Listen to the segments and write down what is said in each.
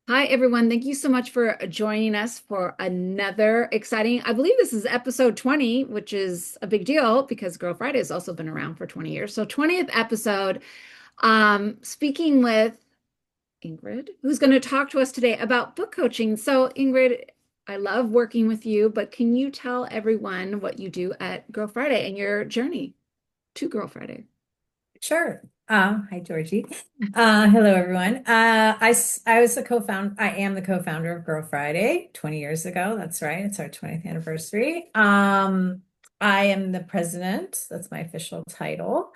Hi, everyone. Thank you so much for joining us for another exciting, I believe this is episode 20, which is a big deal because Girl Friday has also been around for 20 years. So 20th episode, speaking with Ingrid, who's going to talk to us today about book coaching. So Ingrid, I love working with you, but can you tell everyone what you do at Girl Friday and your journey to Girl Friday? Sure. Hi, Georgie. Hello, everyone. I was the co-founder. I am the co-founder of Girl Friday 20 years ago. That's right. It's our 20th anniversary. I am the president. That's my official title.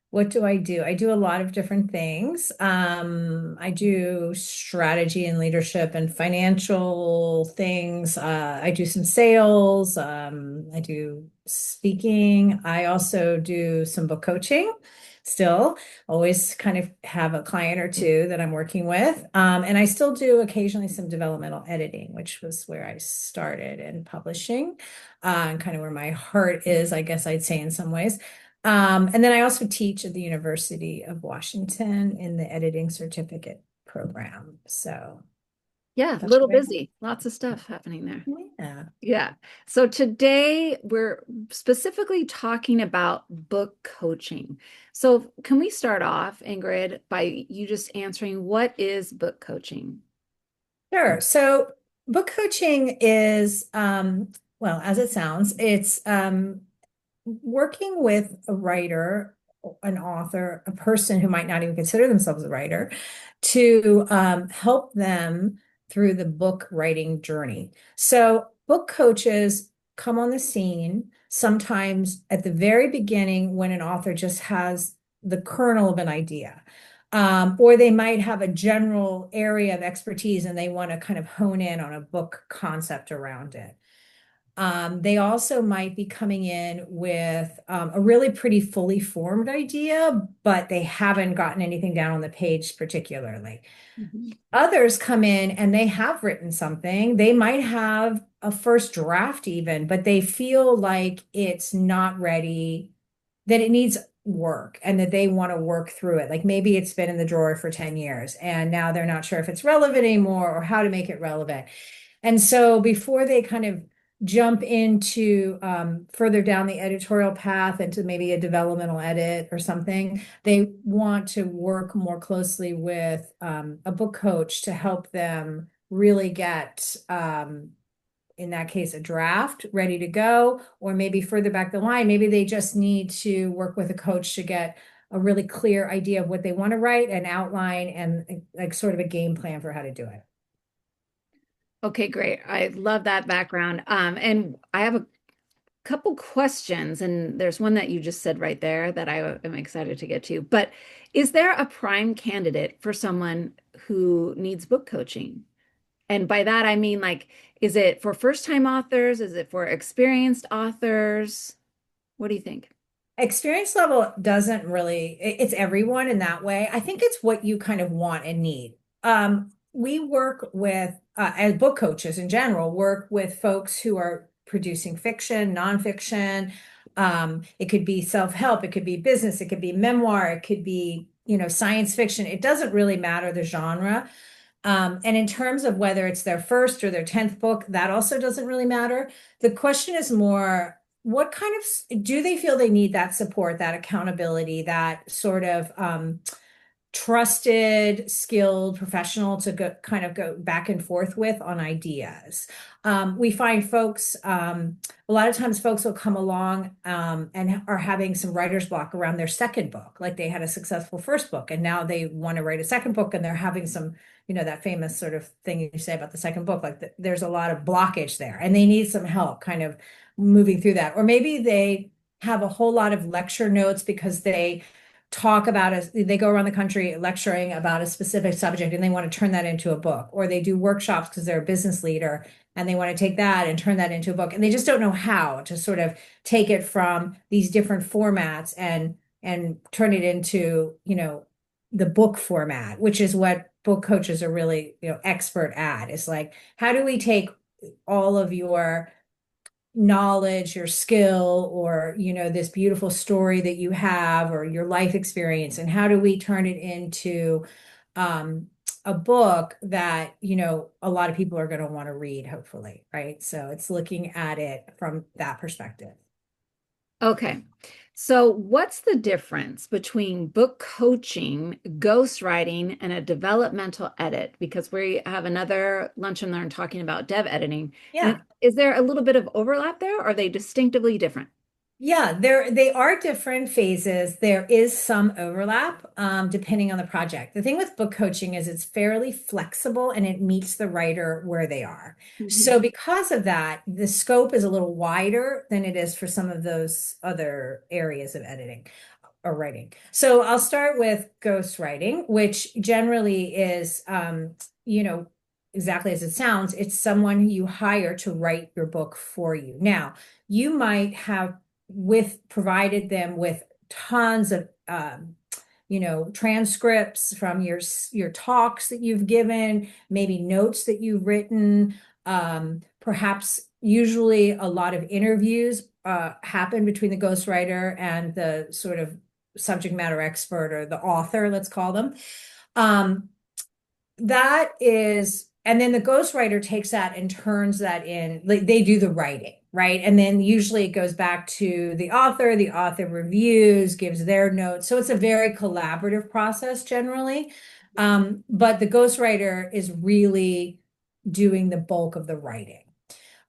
What do? I do a lot of different things. I do strategy and leadership and financial things. I do some sales. I do speaking. I also do some book coaching. Still, always kind of have a client or two that I'm working with. And I still do occasionally some developmental editing, which was where I started in publishing, and kind of where my heart is, I guess I'd say in some ways. And then I also teach at the University of Washington in the editing certificate program. So Yeah, a that's little what I busy. Lots of stuff happening there. do. Yeah. Yeah. So today we're specifically talking about book coaching. So can we start off, Ingrid, by you just answering what is book coaching? Sure. So book coaching is, well, as it sounds, it's working with a writer, an author, a person who might not even consider themselves a writer, to help them through the book writing journey. So, book coaches come on the scene sometimes at the very beginning when an author just has the kernel of an idea. Or they might have a general area of expertise and they want to kind of hone in on a book concept around it. They also might be coming in with a really pretty fully formed idea, but they haven't gotten anything down on the page particularly. Mhm. Others come in and they have written something. They might have a first draft even, but they feel like it's not ready, that it needs work and that they want to work through it. Like maybe it's been in the drawer for 10 years and now they're not sure if it's relevant anymore or how to make it relevant. And so before they kind of jump into further down the editorial path into maybe a developmental edit or something, they want to work more closely with a book coach to help them really get, in that case, a draft ready to go, or maybe further back the line, maybe they just need to work with a coach to get a really clear idea of what they want to write, an outline, and like sort of a game plan for how to do it. Okay, great. I love that background. And I have a couple questions, and there's one that you just said right there that I am excited to get to. But is there a prime candidate for someone who needs book coaching? And by that, I mean, like, is it for first-time authors? Is it for experienced authors? What do you think? Experience level doesn't really, it's everyone in that way. I think it's what you kind of want and need. We work with, as book coaches in general, work with folks who are producing fiction, nonfiction. It could be self-help, it could be business, it could be memoir, it could be, science fiction. It doesn't really matter the genre. And in terms of whether it's their first or their 10th book, that also doesn't really matter. The question is more, what kind of do they feel they need that support, that accountability, that sort of trusted, skilled professional to go kind of go back and forth with on ideas. We find folks, a lot of times folks will come along and are having some writer's block around their second book. Like they had a successful first book and now they want to write a second book and they're having some, that famous sort of thing you say about the second book, like there's a lot of blockage there and they need some help kind of moving through that. Or maybe they have a whole lot of lecture notes because they go around the country lecturing about a specific subject and they want to turn that into a book, or they do workshops because they're a business leader and they want to take that and turn that into a book and they just don't know how to sort of take it from these different formats and turn it into the book format, which is what book coaches are really expert at. Is like, how do we take all of your knowledge, your skill, or this beautiful story that you have, or your life experience, and how do we turn it into um, a book that, a lot of people are going to want to read, hopefully, right? So it's looking at it from that perspective. Okay. So, what's the difference between book coaching, ghostwriting, and a developmental edit? Because we have another lunch and learn talking about dev editing. And Yeah. is there a little bit of overlap there? Or are they distinctively different? Yeah, they are different phases. There is some overlap, depending on the project. The thing with book coaching is it's fairly flexible and it meets the writer where they are. Mhm. So because of that, the scope is a little wider than it is for some of those other areas of editing or writing. So I'll start with ghostwriting, which generally is, you know, exactly as it sounds, it's someone you hire to write your book for you. Now, you might have provided them with tons of transcripts from your talks that you've given, maybe notes that you've written, perhaps usually a lot of interviews happen between the ghostwriter and the sort of subject matter expert or the author, let's call them. Um, that is, and then the ghostwriter takes that and turns that in, like they do the writing, right? And then usually it goes back to the author reviews, gives their notes. So it's a very collaborative process generally. But the ghostwriter is really doing the bulk of the writing.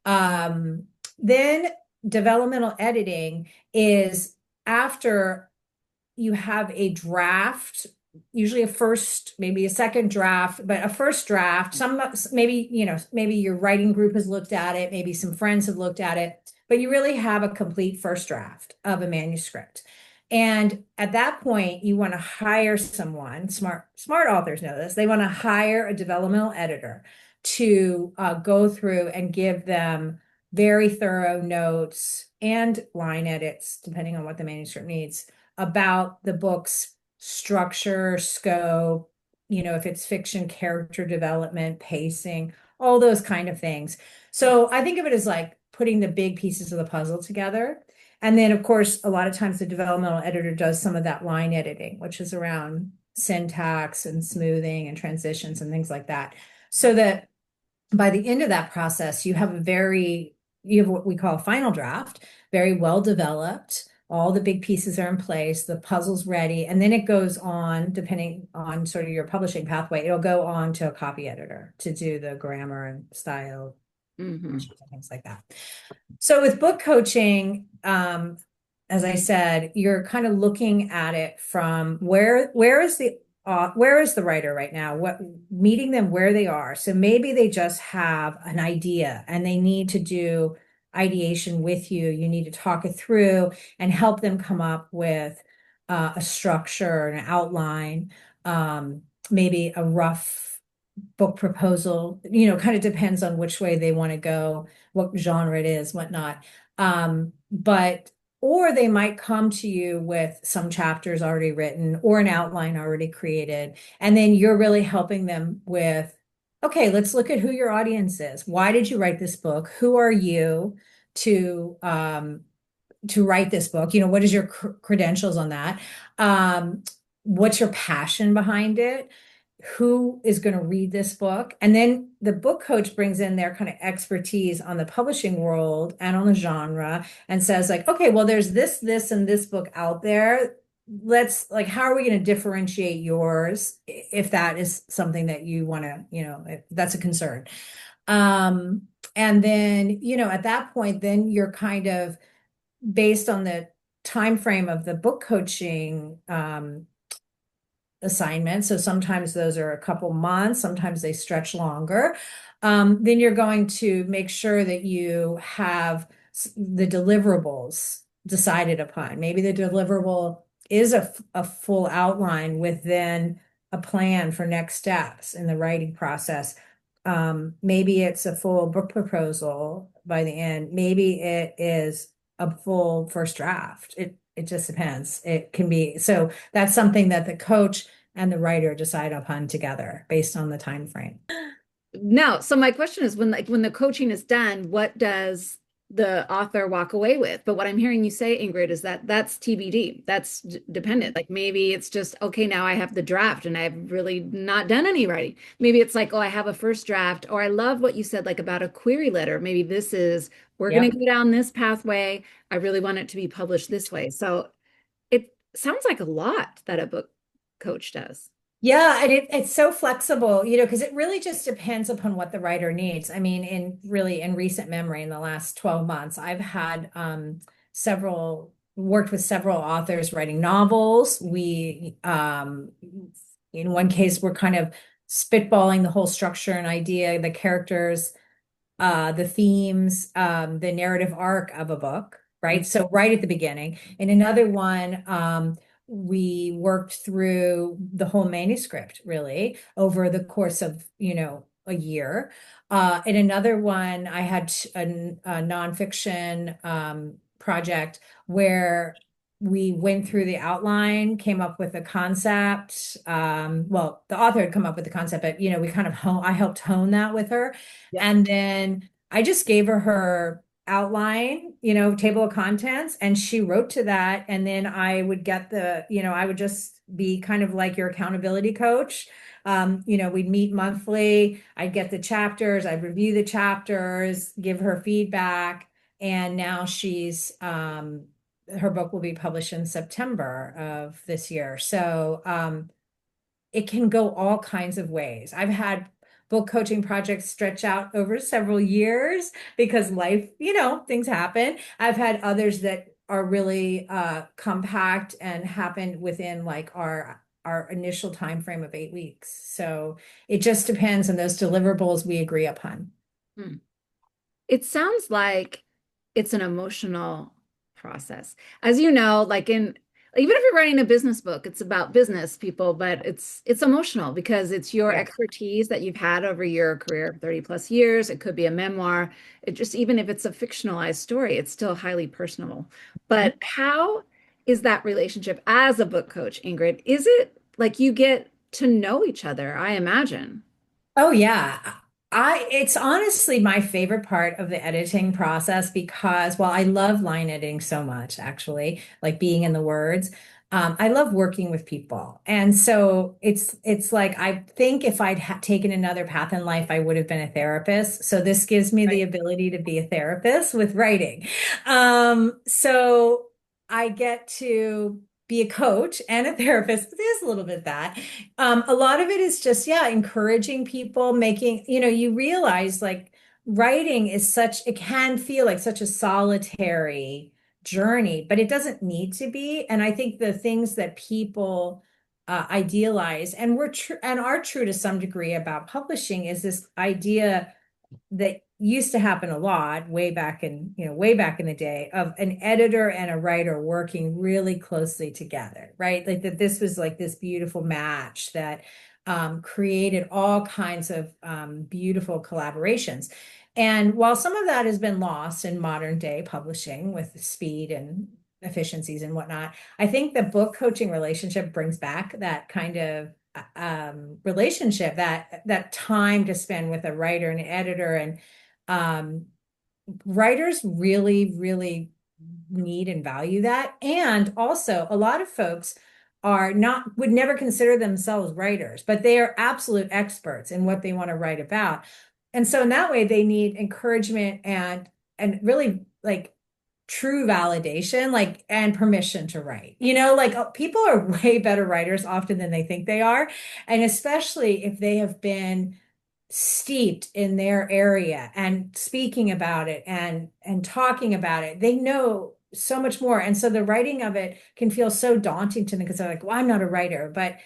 Then developmental editing is after you have a draft, usually a first, maybe a second draft, but a first draft. Maybe, maybe your writing group has looked at it, maybe some friends have looked at it, but you really have a complete first draft of a manuscript. And at that point, you want to hire someone, smart authors know this, they want to hire a developmental editor to go through and give them very thorough notes and line edits, depending on what the manuscript needs, about the book's structure, scope, if it's fiction, character development, pacing, all those kind of things. So I think of it as like putting the big pieces of the puzzle together. And then, of course, a lot of times the developmental editor does some of that line editing, which is around syntax and smoothing and transitions and things like that. So that by the end of that process, you have what we call a final draft, very well developed. All the big pieces are in place, the puzzle's ready, and then it goes on, depending on sort of your publishing pathway, it'll go on to a copy editor to do the grammar and style, Mhm. things like that. So with book coaching, as I said, you're kind of looking at it from where is the writer right now? What meeting them where they are. So maybe they just have an idea and they need to do ideation with you. You need to talk it through and help them come up with a structure, an outline, maybe a rough book proposal. Kind of depends on which way they want to go, what genre it is, whatnot. But or they might come to you with some chapters already written or an outline already created. And then you're really helping them with, okay, let's look at who your audience is. Why did you write this book? Who are you to write this book? What is your credentials on that? What's your passion behind it? Who is going to read this book? And then the book coach brings in their kind of expertise on the publishing world and on the genre and says like, okay, well, there's this, and this book out there. Let's like, how are we going to differentiate yours if that is something that you want to, if that's a concern. And then, at that point, then you're kind of based on the time frame of the book coaching assignment. So sometimes those are a couple months, sometimes they stretch longer. Then you're going to make sure that you have the deliverables decided upon. Maybe the deliverable is a full outline with then a plan for next steps in the writing process. Maybe it's a full book proposal by the end. Maybe it is a full first draft. It just depends. It can be, so that's something that the coach and the writer decide upon together based on the time frame. No, so my question is when the coaching is done, what does the author walk away with. But what I'm hearing you say, Ingrid, is that that's TBD. That's dependent. Like maybe it's just, okay, now I have the draft and I've really not done any writing. Maybe it's like, oh, I have a first draft. Or I love what you said, like about a query letter. Maybe this is, we're going Yep. to go down this pathway. I really want it to be published this way. So it sounds like a lot that a book coach does. Yeah, and it's so flexible, because it really just depends upon what the writer needs. I mean, in recent memory, in the last 12 months, I've had several worked with several authors writing novels. We in one case, we're kind of spitballing the whole structure and idea, the characters, the themes, the narrative arc of a book, Mm. right? So right at the beginning. In another one, we worked through the whole manuscript really over the course of, a year. In another one, I had a nonfiction project where we went through the outline, came up with a concept. Well, the author had come up with the concept, but we kind of I helped hone that with her. Yep. And then I just gave her outline, table of contents, and she wrote to that. And then I would get I would just be kind of like your accountability coach. We'd meet monthly. I'd get the chapters, I'd review the chapters, give her feedback. And now her book will be published in September of this year. So, it can go all kinds of ways. I've had book coaching projects stretch out over several years because life, things happen. I've had others that are really compact and happen within like our initial time frame of 8 weeks. So it just depends on those deliverables we agree upon. Hmm. It sounds like it's an emotional process. As you know, like in even if you're writing a business book, it's about business people, but it's emotional because it's your Yeah. expertise that you've had over your career, 30 plus years. It could be a memoir. It just even if it's a fictionalized story, it's still highly personal. But how is that relationship as a book coach, Ingrid? Is it like you get to know each other, I imagine. Oh yeah. It's honestly my favorite part of the editing process because while I love line editing so much, actually, like being in the words, I love working with people. And so it's like I think if I'd ha taken another path in life, I would have been a therapist. So this gives me the Right. ability to be a therapist with writing. So I get to be a coach and a therapist. It is a little bit that. A lot of it is just, yeah, encouraging people, making, you realize like writing is it can feel like such a solitary journey, but it doesn't need to be. And I think the things that people idealize and we're true and are true to some degree about publishing is this idea that used to happen a lot way back in the day of an editor and a writer working really closely together, right? Like that this was like this beautiful match that created all kinds of beautiful collaborations. And while some of that has been lost in modern day publishing with speed and efficiencies and whatnot, I think the book coaching relationship brings back that kind of relationship, that time to spend with a writer and an editor. And um, writers really, really need and value that. And also, a lot of folks would never consider themselves writers, but they are absolute experts in what they want to write about. And so in that way, they need encouragement and really like true validation, like and permission to write. Like people are way better writers often than they think they are. And especially if they have been steeped in their area and speaking about it and talking about it, they know so much more. And so the writing of it can feel so daunting to them because they're like, well, I'm not a writer. But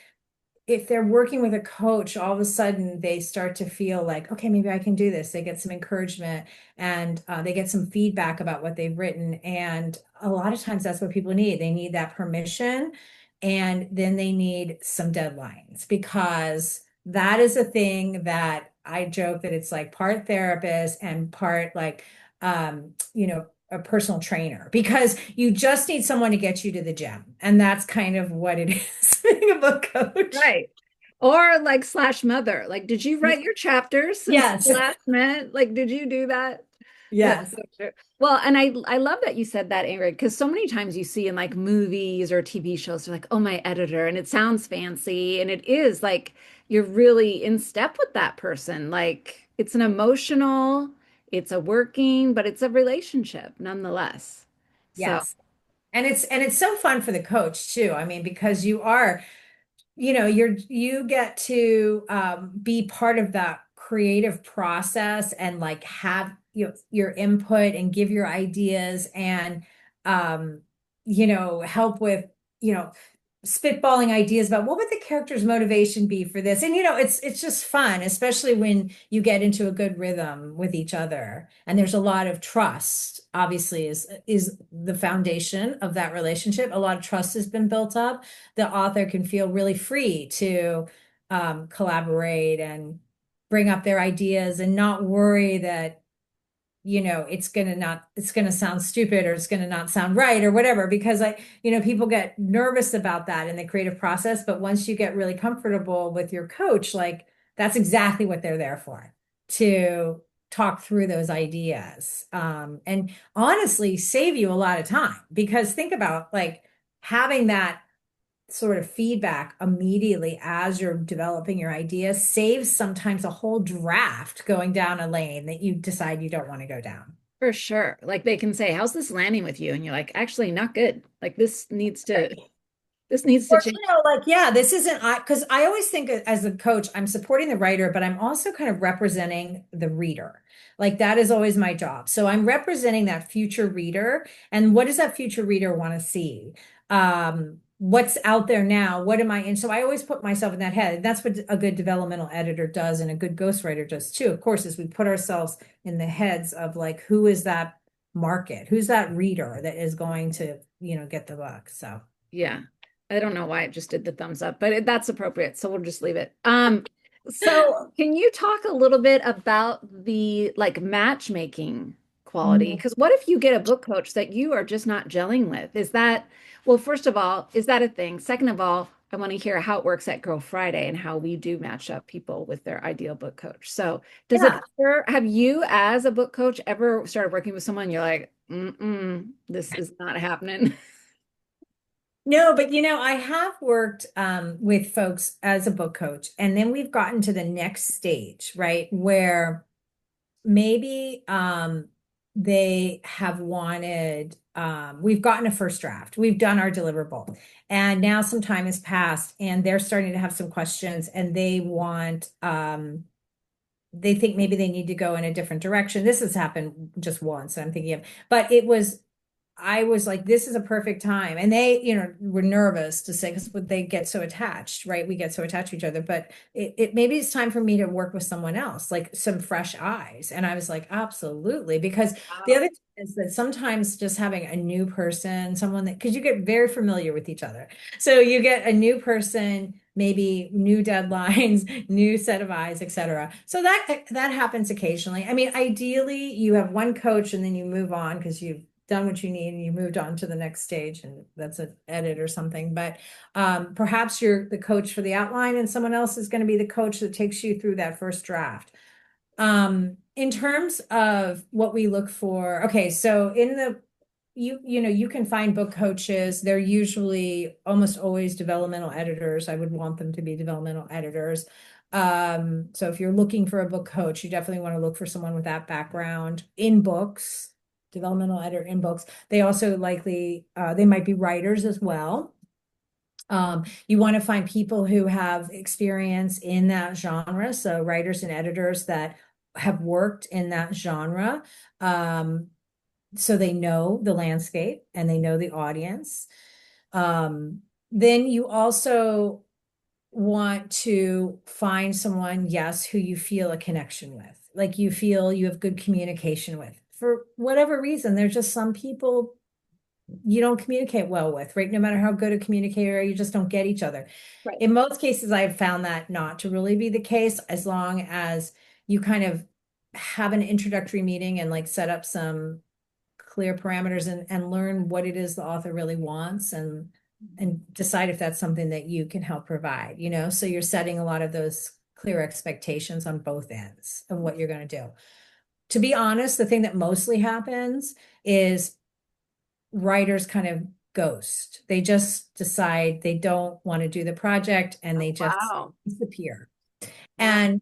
if they're working with a coach, all of a sudden they start to feel like, okay, maybe I can do this. They get some encouragement and they get some feedback about what they've written. And a lot of times that's what people need. They need that permission and then they need some deadlines because that is a thing that I joke that it's like part therapist and part like, a personal trainer because you just need someone to get you to the gym. And that's kind of what it is being a book coach. Right. Or like slash mother. Like, did you write your chapters since we Yes. last met? Like, did you do that? That's Yes. so true. Well, and I love that you said that, Ingrid, because so many times you see in like movies or TV shows, they're like, oh, my editor, and it sounds fancy, and it is like you're really in step with that person. Like it's an emotional, it's a working, but it's a relationship nonetheless. So Yes. And it's so fun for the coach too. I mean, because you are, you get to be part of that creative process and like have your input and give your ideas and um, help with, you know, spitballing ideas about what would the character's motivation be for this. And it's just fun, especially when you get into a good rhythm with each other. And there's a lot of trust, obviously, is the foundation of that relationship. A lot of trust has been built up. The author can feel really free to collaborate and bring up their ideas and not worry that it's gonna sound stupid or it's gonna not sound right or whatever, because people get nervous about that in the creative process. But once you get really comfortable with your coach, like that's exactly what they're there for, to talk through those ideas. And honestly save you a lot of time, because think about like having that sort of feedback immediately as you're developing your idea saves sometimes a whole draft going down a lane that you decide you don't want to go down. for sure, like they can say, how's this landing with you? And you're like, actually, not good. Like this needs to Or, change. like, yeah, this isn't because I always think as a coach, I'm supporting the writer, but I'm also kind of representing the reader. Like that is always my job. So I'm representing that future reader. And what does that future reader want to see? What's out there now? What am I in? So I always put myself in that head. And that's what a good developmental editor does, and a good ghostwriter does too, of course, is we put ourselves in the heads of like, who is that market? Who's that reader that is going to, get the book? So. Yeah. I don't know why it just did the thumbs up, but that's appropriate. So we'll just leave it. So can you talk a little bit about the like matchmaking quality? Because what if you get a book coach that you are just not gelling with? Is that, well, first of all, is that a thing? Second of all, I want to hear how it works at Girl Friday and how we do match up people with their ideal book coach. So does it Yeah. ever, have you as a book coach ever started working with someone you're like, this is not happening? No, but I have worked with folks as a book coach, and then we've gotten to the next stage, right? Where maybe they have wanted, we've gotten a first draft, we've done our deliverable, and now some time has passed, and they're starting to have some questions, and they think maybe they need to go in a different direction. This has happened just once, I'm thinking of, but I was like, this is a perfect time. And they, were nervous to say, because they get so attached, right? We get so attached to each other, but maybe it's time for me to work with someone else, like some fresh eyes. And I was like, absolutely. Because the other thing is that sometimes just having a new person, someone that, because you get very familiar with each other. So you get a new person, maybe new deadlines, new set of eyes, etc. So that happens occasionally. I mean, ideally, you have one coach and then you move on because you've done what you need and you moved on to the next stage, and that's an edit or something. But perhaps you're the coach for the outline and someone else is going to be the coach that takes you through that first draft. In terms of what we look for, okay, so you can find book coaches. They're usually almost always developmental editors. I would want them to be developmental editors. So if you're looking for a book coach, you definitely want to look for someone with that background in books, developmental editor in books. They also likely they might be writers as well. You want to find people who have experience in that genre, so writers and editors that have worked in that genre. So they know the landscape and they know the audience. Then you also want to find someone, yes, who you feel a connection with, like you feel you have good communication with. For whatever reason, there's just some people you don't communicate well with, right? No matter how good a communicator, you just don't get each other. Right. In most cases, I've found that not to really be the case, as long as you kind of have an introductory meeting and like set up some clear parameters and learn what it is the author really wants, and decide if that's something that you can help provide, so you're setting a lot of those clear expectations on both ends of what you're going to do. To be honest, the thing that mostly happens is writers kind of ghost. They just decide they don't want to do the project and they just Wow. disappear. Wow. And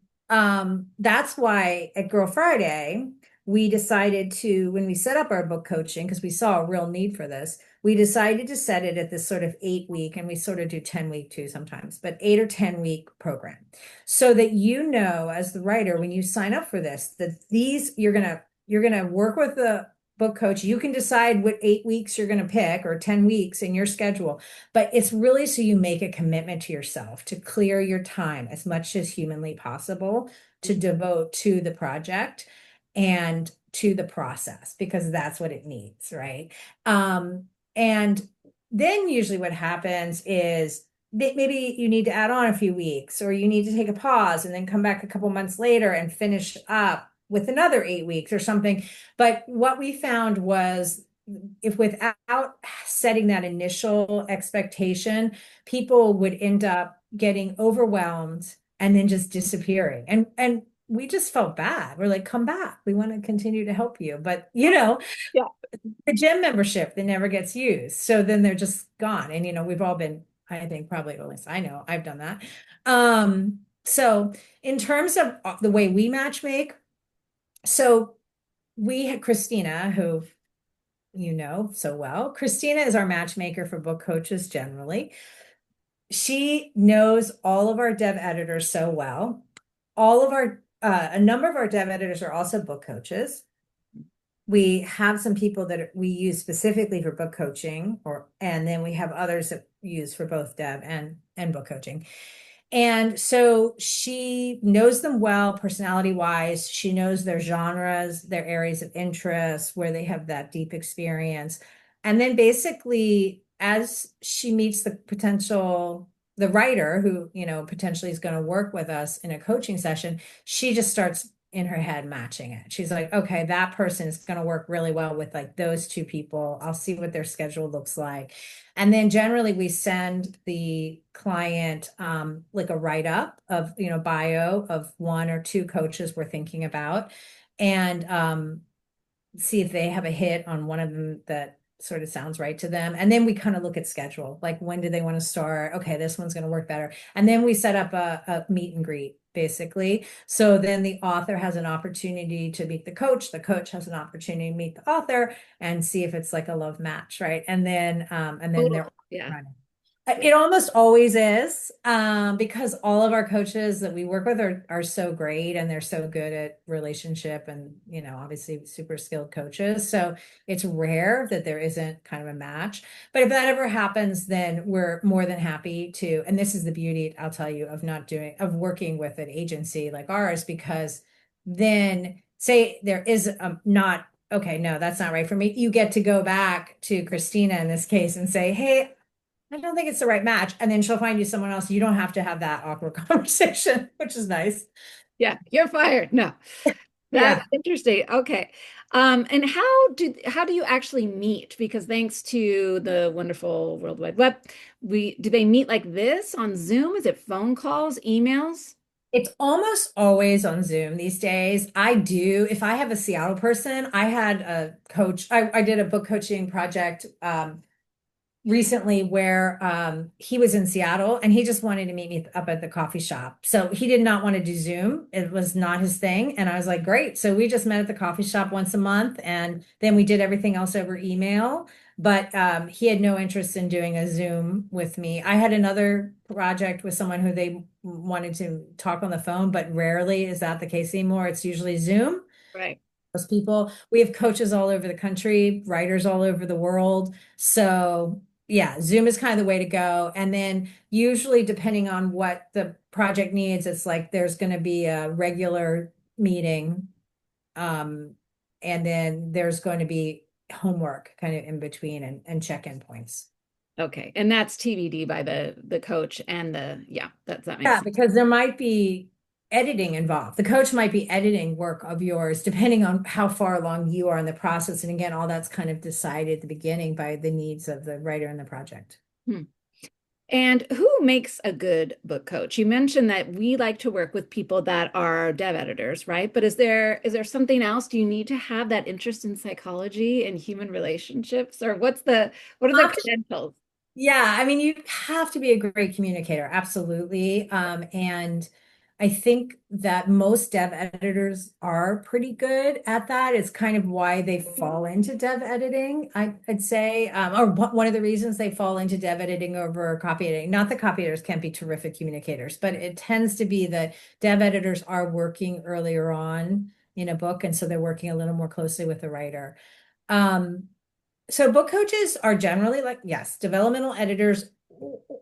that's why at Girl Friday, we decided to, when we set up our book coaching, because we saw a real need for this, we decided to set it at this sort of 8 week, and we sort of do 10 week too sometimes, but 8 or 10 week program. So that you know, as the writer, when you sign up for this, that these you're gonna work with the book coach. You can decide what 8 weeks you're gonna pick or 10 weeks in your schedule, but it's really so you make a commitment to yourself to clear your time as much as humanly possible to devote to the project and to the process because that's what it needs, right? And then usually what happens is maybe you need to add on a few weeks or you need to take a pause and then come back a couple months later and finish up with another 8 weeks or something. But what we found was if without setting that initial expectation, people would end up getting overwhelmed and then just disappearing. And we just felt bad. We're like, come back. We want to continue to help you. But Yeah. the gym membership that never gets used. So then they're just gone. And we've all been, I think probably at least I know I've done that. So in terms of the way we match make, so we had Christina, who you know so well. Christina is our matchmaker for book coaches generally. She knows all of our dev editors so well. All of our, a number of our dev editors are also book coaches. We have some people that we use specifically for book coaching, and then we have others that use for both dev and book coaching. And so she knows them well, personality wise. She knows their genres, their areas of interest, where they have that deep experience. And then basically, as she meets the writer who, potentially is going to work with us in a coaching session, she just starts in her head matching it. She's like, okay, that person is going to work really well with like those two people. I'll see what their schedule looks like. And then generally we send the client like a write-up of, bio of one or two coaches we're thinking about and see if they have a hit on one of them that sort of sounds right to them. And then we kind of look at schedule, like when do they want to start? Okay, this one's going to work better. And then we set up a meet and greet basically. So then the author has an opportunity to meet the coach has an opportunity to meet the author and see if it's like a love match, right? And then Oh, they're yeah. running. It almost always is, because all of our coaches that we work with are so great and they're so good at relationship and, obviously super skilled coaches. So it's rare that there isn't kind of a match. But if that ever happens, then we're more than happy to, and this is the beauty, I'll tell you, of working with an agency like ours, because then say there is not, okay, no, that's not right for me. You get to go back to Christina in this case and say, hey, I don't think it's the right match. And then she'll find you someone else. You don't have to have that awkward conversation, which is nice. Yeah. You're fired. No. That's Yeah. interesting. Okay. And how do you actually meet? Because thanks to the wonderful World Wide Web, do they meet like this on Zoom? Is it phone calls, emails? It's almost always on Zoom these days. If I have a Seattle person, I had a coach, I did a book coaching project recently where he was in Seattle and he just wanted to meet me up at the coffee shop. So he did not want to do Zoom. It was not his thing. And I was like, great. So we just met at the coffee shop once a month and then we did everything else over email. But he had no interest in doing a Zoom with me. I had another project with someone who they wanted to talk on the phone, but rarely is that the case anymore. It's usually Zoom. Right. Those people, we have coaches all over the country, writers all over the world. So yeah, Zoom is kind of the way to go. And then usually depending on what the project needs, it's like there's going to be a regular meeting. Um, and then there's going to be homework kind of in between and check-in points. Okay. And that's TBD by the coach and yeah, that makes Yeah, sense. because there might be editing involved. The coach might be editing work of yours, depending on how far along you are in the process. And again, all that's kind of decided at the beginning by the needs of the writer and the project. Hmm. And who makes a good book coach? You mentioned that we like to work with people that are dev editors, right? But is there something else? Do you need to have that interest in psychology and human relationships, or what are the credentials? Yeah, I mean, you have to be a great communicator, absolutely. And I think that most dev editors are pretty good at that. It's kind of why they fall into dev editing, I'd say, or one of the reasons they fall into dev editing over copy editing. Not that copy editors can't be terrific communicators, but it tends to be that dev editors are working earlier on in a book, and so they're working a little more closely with the writer. Um, so book coaches are generally like, yes, developmental editors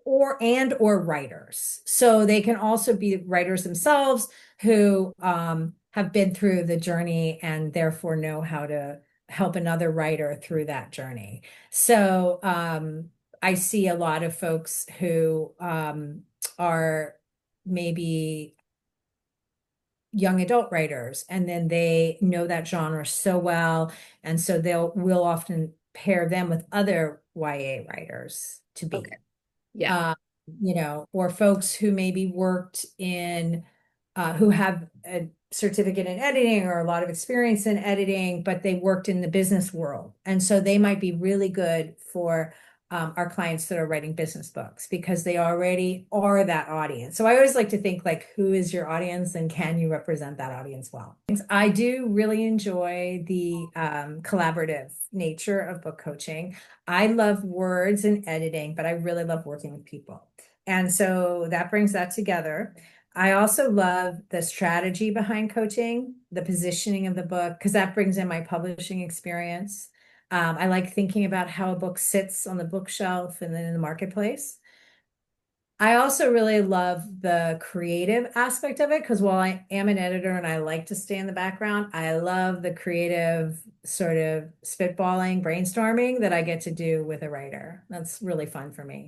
or writers. So they can also be writers themselves who have been through the journey and therefore know how to help another writer through that journey. So I see a lot of folks who are maybe young adult writers, and then they know that genre so well, and so we'll often pair them with other YA writers to Okay. be Yeah. uh, or folks who maybe worked in, who have a certificate in editing or a lot of experience in editing, but they worked in the business world. And so they might be really good for our clients that are writing business books because they already are that audience. So I always like to think like, who is your audience and can you represent that audience well? I do really enjoy the collaborative nature of book coaching. I love words and editing, but I really love working with people. And so that brings that together. I also love the strategy behind coaching, the positioning of the book, because that brings in my publishing experience. I like thinking about how a book sits on the bookshelf and then in the marketplace. I also really love the creative aspect of it because while I am an editor and I like to stay in the background, I love the creative sort of spitballing, brainstorming that I get to do with a writer. That's really fun for me.